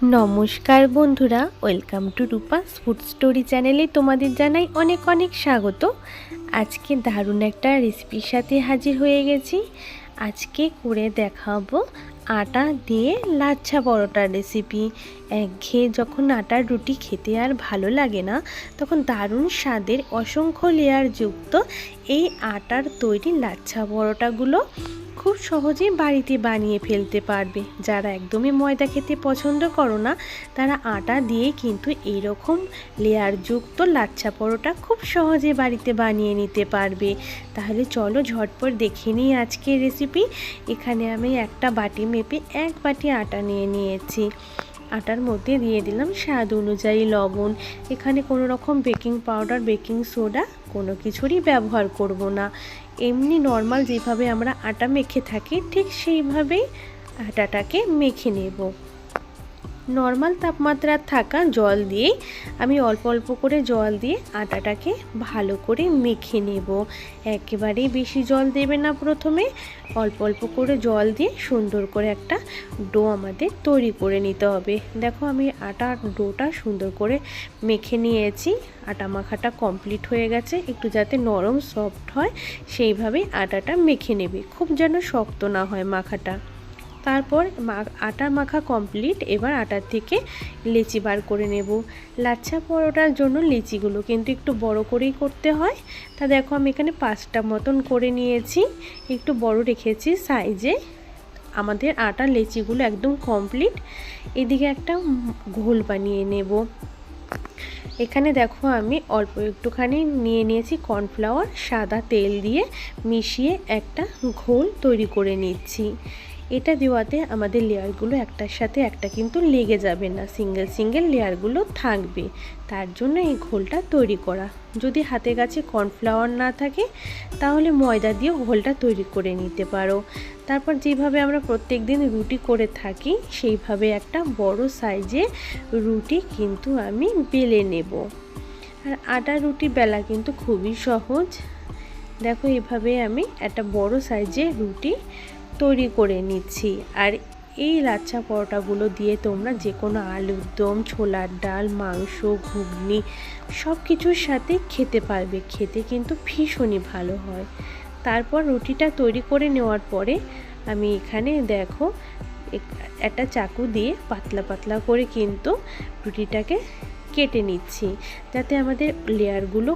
নমস্কার বন্ধুরা, welcome to Rupa's food story চ্যানেলে তোমাদের জানাই অনেক অনেক স্বাগত। আজকে দারুণ একটা রেসিপির সাথে হাজির হয়ে গেছি। আজকে করে দেখাবো আটা দিয়ে লাচ্ছা পরোটার রেসিপি। একঘেয়ে যখন আটার রুটি খেতে আর ভালো লাগে না, তখন দারুণ স্বাদের অসংখ্য লেয়ার যুক্ত এই আটার তৈরি লাচ্ছা পরোটাগুলো খুব সহজেই বাড়িতে বানিয়ে ফেলতে পারবে। যারা একদমই ময়দা খেতে পছন্দ করো না, তারা আটা দিয়ে কিন্তু এইরকম লেয়ারযুক্ত লাচ্ছা পরোটা খুব সহজে বাড়িতে বানিয়ে নিতে পারবে। তাহলে চলো ঝটপট দেখে নিই আজকের রেসিপি। এখানে আমি একটা বাটি মেপে 1 বাটি আটা নিয়ে নিয়েছি। আটার মধ্যে দিয়ে দিলাম স্বাদ অনুযায়ী লবণ। এখানে কোনো রকম বেকিং পাউডার, বেকিং সোডা কোনো কিছুরই ব্যবহার করব না। এমনি নর্মাল যেভাবে আমরা আটা মেখে থাকি ঠিক সেইভাবেই আটাটাকে মেখে নেব। নর্মাল তাপমাত্রা থাকা জল দিয়ে আমি অল্প অল্প করে জল দিয়ে আটাটাকে ভালো করে মেখে নেব। একেবারেই বেশি জল দেবে না, প্রথমে অল্প অল্প করে জল দিয়ে সুন্দর করে একটা ডো আমাদের তৈরি করে নিতে হবে। দেখো আমি আটার ডোটা সুন্দর করে মেখে নিয়েছি। আটা মাখাটা কমপ্লিট হয়ে গেছে। একটু যাতে নরম সফট হয় সেইভাবে আটাটা মেখে নেবে, খুব যেন শক্ত না হয় মাখাটা। তারপর আটা মাখা কমপ্লিট। এবার আটার থেকে লেচি বার করে নেব। লাচ্ছা পরোটার জন্য লেচিগুলো কিন্তু একটু বড় করেই করতে হয়। তা দেখো আমি এখানে 5টা মতন করে নিয়েছি, একটু বড় রেখেছি সাইজে। আমাদের আটার লেচিগুলো একদম কমপ্লিট। এদিকে একটা ঘোল বানিয়ে নেব। এখানে দেখো আমি অল্প একটুখানি নিয়ে নিয়েছি কর্নফ্লাওয়ার, সাদা তেল দিয়ে মিশিয়ে একটা ঘোল তৈরি করে নিচ্ছি। এটা দেওয়াতে আমাদের লেয়ারগুলো একটার সাথে একটা কিন্তু লেগে যাবে না, সিঙ্গেল সিঙ্গেল লেয়ারগুলো থাকবে। তার জন্য এই ঘোলটা তৈরি করা। যদি হাতে কাছে কর্নফ্লাওয়ার না থাকে তাহলে ময়দা দিয়েও ঘোলটা তৈরি করে নিতে পারো। তারপর যেভাবে আমরা প্রত্যেক দিন রুটি করে থাকি সেইভাবে একটা বড় সাইজে রুটি কিন্তু আমি বেলে নেব। আর আটা রুটি বেলা কিন্তু খুবই সহজ। দেখো এভাবে আমি একটা বড় সাইজে রুটি তৈরি করে নিচ্ছি। আর এই লাচ্ছা পরোটাগুলো দিয়ে তোমরা যে কোনো আলুর দম, ছোলার ডাল, মাংস, ঘুগনি সব কিছুর সাথে খেতে পারবে। খেতে কিন্তু ভীষণই ভালো হয়। তারপর রুটিটা তৈরি করে নেওয়ার পরে আমি এখানে দেখো একটা চাকু দিয়ে পাতলা পাতলা করে কিন্তু রুটিটাকে কেটে নিচ্ছি, যাতে আমাদের লেয়ারগুলো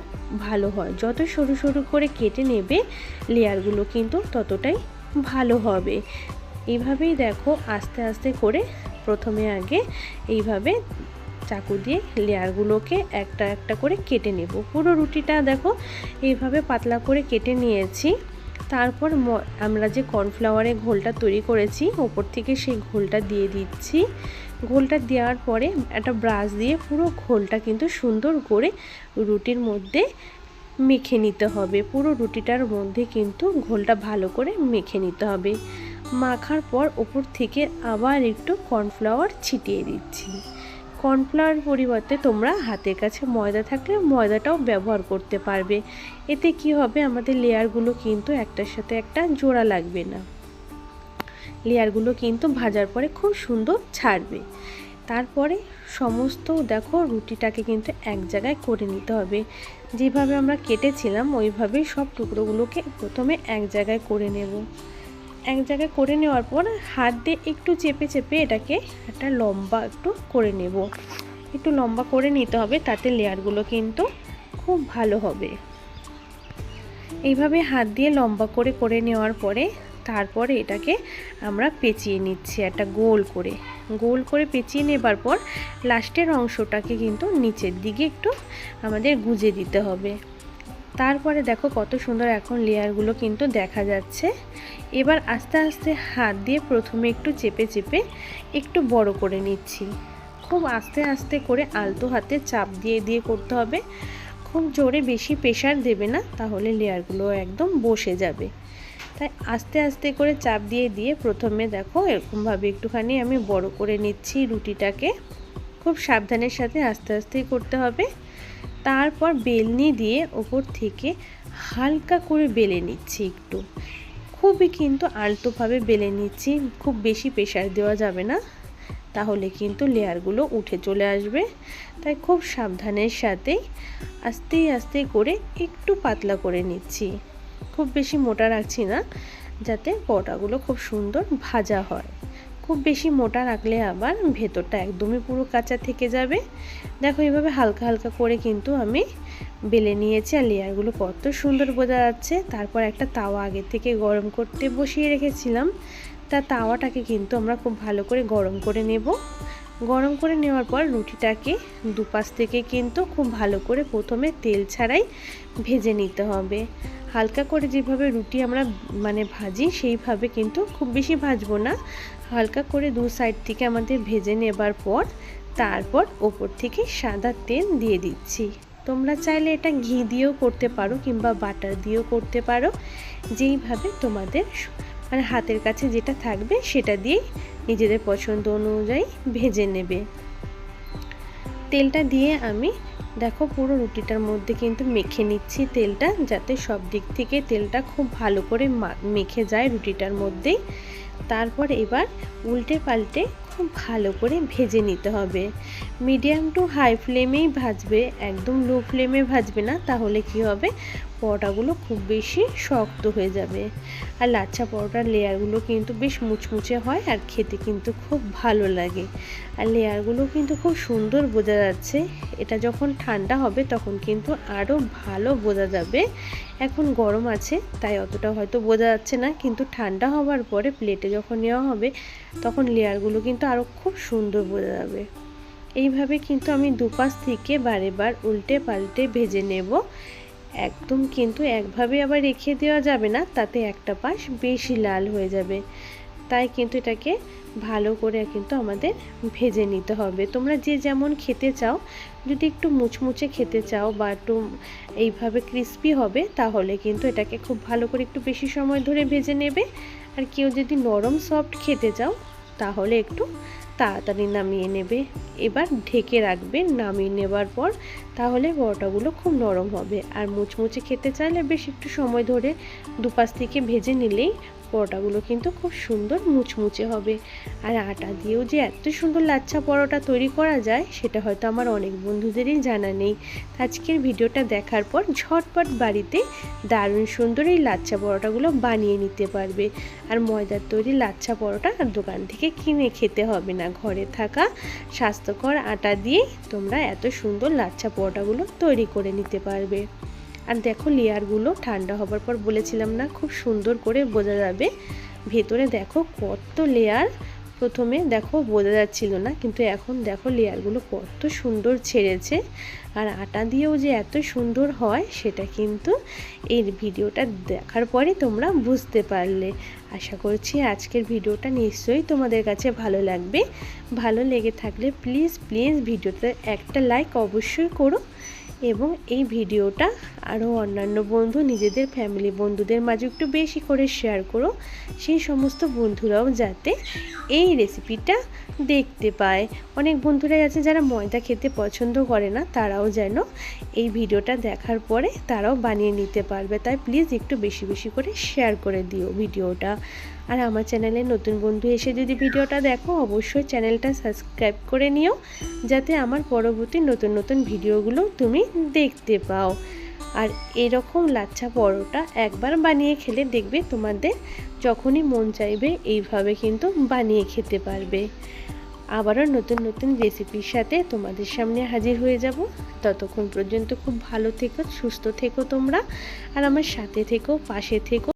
ভালো হয়। যত সরু সরু করে কেটে নেবে লেয়ারগুলো কিন্তু ততটাই ভালো হবে। এইভাবেই দেখো আস্তে আস্তে করে প্রথমে আগে এইভাবে চাকু দিয়ে লেয়ারগুলোকে একটা একটা করে কেটে নেব। পুরো রুটিটা দেখো এইভাবে পাতলা করে কেটে নিয়েছি। তারপর আমরা যে কর্নফ্লাওয়ারের ঘোলটা তৈরি করেছি ওপর থেকে সেই ঘোলটা দিয়ে দিচ্ছি। ঘোলটা দেওয়ার পরে একটা ব্রাশ দিয়ে পুরো ঘোলটা কিন্তু সুন্দর করে রুটির মধ্যে মেখে নিতে হবে। পুরো রুটিটার মধ্যে কিন্তু ঘোলটা ভালো করে মেখে নিতে হবে। মাখার পর ওপর থেকে আবার একটু কর্নফ্লাওয়ার ছিটিয়ে দিচ্ছি। কর্নফ্লাওয়ার পরিবর্তে তোমরা হাতের কাছে ময়দা থাকলে ময়দাটাও ব্যবহার করতে পারবে। এতে কি হবে, আমাদের লেয়ারগুলো কিন্তু একটার সাথে একটা জোড়া লাগবে না। লেয়ারগুলো কিন্তু ভাজার পরে খুব সুন্দর ছাড়বে। তারপরে সমস্ত দেখো রুটিটাকে কিন্তু এক জায়গায় করে নিতে হবে। যেভাবে আমরা কেটেছিলাম ওইভাবেই সব টুকরোগুলোকে প্রথমে এক জায়গায় করে নেব। এক জায়গায় করে নেওয়ার পর হাত দিয়ে একটু চেপে চেপে এটাকে একটা লম্বা একটু করে নেব। একটু লম্বা করে নিতে হবে, তাতে লেয়ারগুলো কিন্তু খুব ভালো হবে। এইভাবে হাত দিয়ে লম্বা করে করে নেওয়ার পরে তারপরে এটাকে আমরা পেঁচিয়ে নিচ্ছি একটা গোল করে পেঁচিয়ে নেবার পর লাস্টের অংশটাকে কিন্তু নিচের দিকে একটু আমাদের গুজে দিতে হবে। তারপরে দেখো কত সুন্দর এখন লেয়ারগুলো কিন্তু দেখা যাচ্ছে। এবার আস্তে আস্তে হাত দিয়ে প্রথমে একটু চেপে চেপে একটু বড় করে নিচ্ছি। খুব আস্তে আস্তে করে আলতো হাতে চাপ দিয়ে দিয়ে করতে হবে। খুব জোরে বেশি প্রেশার দেবে না, তাহলে লেয়ারগুলো একদম বসে যাবে। তাই আস্তে আস্তে করে চাপ দিয়ে দিয়ে প্রথমে দেখো এরকমভাবে একটুখানি আমি বড় করে নিচ্ছি রুটিটাকে। খুব সাবধানের সাথে আস্তে আস্তেই করতে হবে। তারপর বেলনি দিয়ে ওপর থেকে হালকা করে বেলে নিচ্ছি। একটু খুবই কিন্তু আলতোভাবে বেলে নিচ্ছি, খুব বেশি প্রেশার দেওয়া যাবে না। তাহলে কিন্তু লেয়ারগুলো উঠে চলে আসবে। তাই খুব সাবধানের সাথে আস্তে আস্তে করে একটু পাতলা করে নিচ্ছি, খুব বেশি মোটা রাখছি না, যাতে পরোটাগুলো খুব সুন্দর ভাজা হয়। খুব বেশি মোটা রাখলে আবার ভেতরটা একদমই পুরো কাঁচা থেকে যাবে। দেখো এভাবে হালকা হালকা করে কিন্তু আমি বেলে নিয়েছি, আর লেয়ারগুলো কত সুন্দর বোঝা যাচ্ছে। তারপর একটা তাওয়া আগে থেকে গরম করতে বসিয়ে রেখেছিলাম, তা তাওয়াটাকে কিন্তু আমরা খুব ভালো করে গরম করে নেব। গরম করে নেওয়ার পর রুটিটাকে দুপাশ থেকে কিন্তু খুব ভালো করে প্রথমে তেল ছাড়াই ভেজে নিতে হবে। হালকা করে যেভাবে রুটি আমরা ভাজি সেইভাবে কিন্তু খুব বেশি ভাজবো না, হালকা করে দু সাইড থেকে আমাদের ভেজে নেবার পর তারপর ওপর থেকে সাদা তেল দিয়ে দিচ্ছি। তোমরা চাইলে এটা ঘি দিয়েও করতে পারো কিংবা বাটার দিয়েও করতে পারো, যেইভাবে তোমাদের হাতের কাছে যেটা থাকবে সেটা দিয়ে নিজেদের পছন্দ অনুযায়ী ভেজে নেবে। তেলটা দিয়ে আমি দেখো পুরো রুটিটার মধ্যে কিন্তু মেখে নিচ্ছি তেলটা, যাতে সব দিক থেকে তেলটা খুব ভালো করে মেখে যায় রুটিটার মধ্যেই। তারপর এবার উল্টে পাল্টে খুব ভালো করে ভেজে নিতে হবে। মিডিয়াম টু হাই ফ্লেমেই ভাজবে, একদম লো ফ্লেমে ভাজবে না, তাহলে কি হবে পরোটাগুলো খুব বেশি শক্ত হয়ে যাবে। আর লাচ্ছা পরোটার লেয়ারগুলো কিন্তু বেশ মুচমুচে হয় আর খেতে কিন্তু খুব ভালো লাগে। আর লেয়ারগুলো কিন্তু খুব সুন্দর বোঝা যাচ্ছে। এটা যখন ঠান্ডা হবে তখন কিন্তু আরও ভালো বোঝা যাবে। এখন গরম আছে তাই অতটা হয়তো বোঝা যাচ্ছে না, কিন্তু ঠান্ডা হওয়ার পরে প্লেটে যখন নেওয়া হবে তখন লেয়ারগুলো কিন্তু আরও খুব সুন্দর বোঝা যাবে। এইভাবে কিন্তু আমি দুপাশ থেকে বারে বার উল্টে পাল্টে ভেজে নেব। একদম কিন্তু একভাবে আবার রেখে দেওয়া যাবে না, তাতে একটা পাশ বেশি লাল হয়ে যাবে। তাই কিন্তু এটাকে ভালো করে কিন্তু আমাদের ভেজে নিতে হবে। তোমরা যে যেমন খেতে চাও, যদি একটু মুচমুচে খেতে চাও বা একটু এইভাবে ক্রিস্পি হবে, তাহলে কিন্তু এটাকে খুব ভালো করে একটু বেশি সময় ধরে ভেজে নেবে। আর কেউ যদি নরম সফট খেতে চাও তাহলে একটু তাড়াতাড়ি নামিয়ে নেবে। এবার ঢেকে রাখবে নামিয়ে নেবার পর, তাহলে পরোটাগুলো খুব নরম হবে। আর মুচমুচে খেতে চাইলে বেশ একটু সময় ধরে দুপাশ থেকে ভেজে নিলেই পরোটাগুলো কিন্তু খুব সুন্দর মুচমুচে হবে। আর আটা দিয়েও যে এত সুন্দর লাচ্ছা পরোটা তৈরি করা যায় সেটা হয়তো আমার অনেক বন্ধুদেরই জানা নেই। আজকের ভিডিওটা দেখার পর ঝটপট বাড়িতে দারুণ সুন্দর এই লাচ্ছা পরোটাগুলো বানিয়ে নিতে পারবে। আর ময়দার তৈরি লাচ্ছা পরোটা আর দোকান থেকে কিনে খেতে হবে না, ঘরে থাকা স্বাস্থ্যকর আটা দিয়ে তোমরা এত সুন্দর লাচ্ছা পরোটাগুলো তৈরি করে নিতে পারবে। আর দেখো লেয়ারগুলো ঠান্ডা হবার পর বলেছিলাম না খুব সুন্দর করে বোঝা যাবে। ভেতরে দেখো কত লেয়ার, প্রথমে দেখো বোঝা যাচ্ছিল না, কিন্তু এখন দেখো লেয়ারগুলো কত সুন্দর ছেড়েছে। আর আটা দিয়েও যে এত সুন্দর হয় সেটা কিন্তু এই ভিডিওটা দেখার পরে তোমরা বুঝতে পারলে। আশা করছি আজকের ভিডিওটা নিশ্চয়ই তোমাদের কাছে ভালো লাগবে। ভালো লেগে থাকলে প্লিজ ভিডিওতে একটা লাইক অবশ্যই করো, এবং এই ভিডিওটা আরও অন্যান্য বন্ধু নিজেদের ফ্যামিলি বন্ধুদের মাঝে একটু বেশি করে শেয়ার করো, সেই সমস্ত বন্ধুরাও যাতে এই রেসিপিটা দেখতে পায়। অনেক বন্ধুরাই আছে যারা ময়দা খেতে পছন্দ করে না, তারাও যেন এই ভিডিওটা দেখার পরে তারাও বানিয়ে নিতে পারবে। তাই প্লিজ একটু বেশি করে শেয়ার করে দিও ভিডিওটা। আর আমার চ্যানেলে নতুন বন্ধু এসে যদি ভিডিওটা দেখো অবশ্যই চ্যানেলটা সাবস্ক্রাইব করে নিও, যাতে আমার পরবর্তী নতুন ভিডিওগুলো তুমি দেখতে পাও। আর এরকম লাচ্ছা পরোটা একবার বানিয়ে খেলে দেখবে তোমাদের যখনই মন চাইবে এইভাবে কিন্তু বানিয়ে খেতে পারবে। আবারও নতুন রেসিপির সাথে তোমাদের সামনে হাজির হয়ে যাব। ততক্ষণ পর্যন্ত খুব ভালো থেকো, সুস্থ থেকো তোমরা, আর আমার সাথে থেকো, পাশে থেকো।